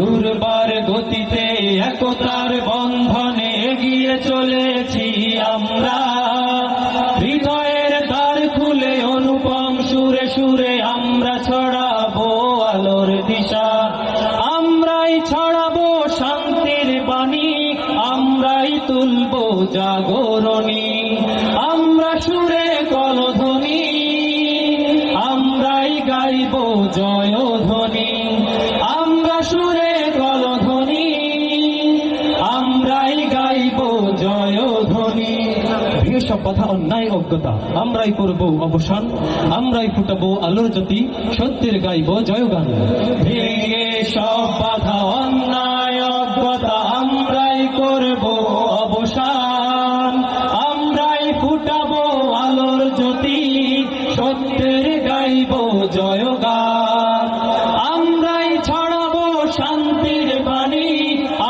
দুর্বার গতিতে একতার বন্ধনে এগিয়ে চলেছি আমরা। হৃদয়ের দ্বার খুলে অনুপম সুরে সুরে আমরা ছড়াবো আলোর দিশা। আমরাই ছড়াবো শান্তির বাণী, আমরাই তুলবো জাগরণী। আমরা সুরে কলধ্বনি, আমরাই গাইবো জয়ধ্বনি। আমরা সুরে কলধ্বনি, আমরাই গাইবো জয়ধ্বনি। ভেঙে সব বাধা অন্যায় অজ্ঞতা আমরাই করবো অবসান, আমরাই ফুটাবো আলোর জ্যোতি, সত্যের গাইবো জয়গান। ভেঙে সব বাধা অন্যায় অজ্ঞতা আমরাই করবো অবসান, আমরাই ফুটাবো আলোর জ্যোতি, সত্যের গাইবো জয়গান। আমরাই ছড়াবো শান্তির বাণী,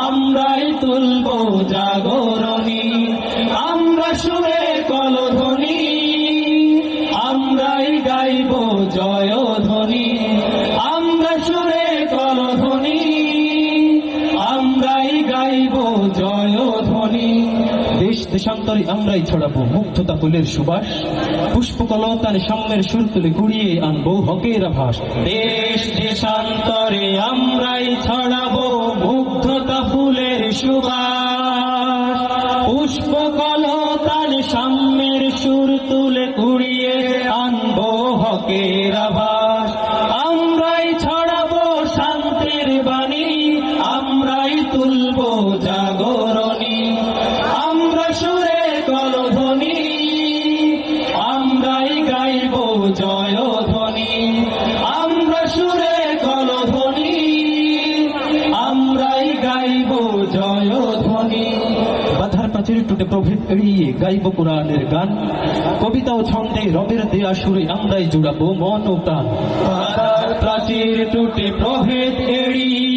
আমরাই তুলবো জাগরণী। আমরা সুরে কলধ্বনি, আমরাই গাইবো জয়ধ্বনি। আমরা সুরে কলধ্বনি, আমরাই গাইবো জয়ধ্বনি। দেশ দেশান্তরে আমরাই ছড়াবো মুগ্ধতা ফুলের সুবাস, পুষ্পকলতার সামনের সুর তুলে কুড়িয়ে আনবো হকের আভাস। দেশ দেশান্তরে আমরাই ছড়াবো মুগ্ধতা ফুলের সুবাস, পুষ্পকলতার সামনের সুর তুলে কুড়িয়ে আনবো হকের আভাস। আমরাই ছড়াবো শান্তির বাণী, আমরাই তুলবো জাগরণী। আমরা সুরে কলধ্বনি, আমরাই গাইবো জয়ধ্বনি। আমরা সুরে কলধ্বনি, আমরাই গাইবো জয়ধ্বনি। বাধার প্রাচীর টুটে প্রভেদ এড়িয়ে গাইবো কোরআনের গান, কবিতা ও ছন্দে রবের দেয়া সুরে আমরাই জুড়াবো মন ও প্রাণ। বাধার প্রাচীর টুটে প্রভেদ এড়িয়ে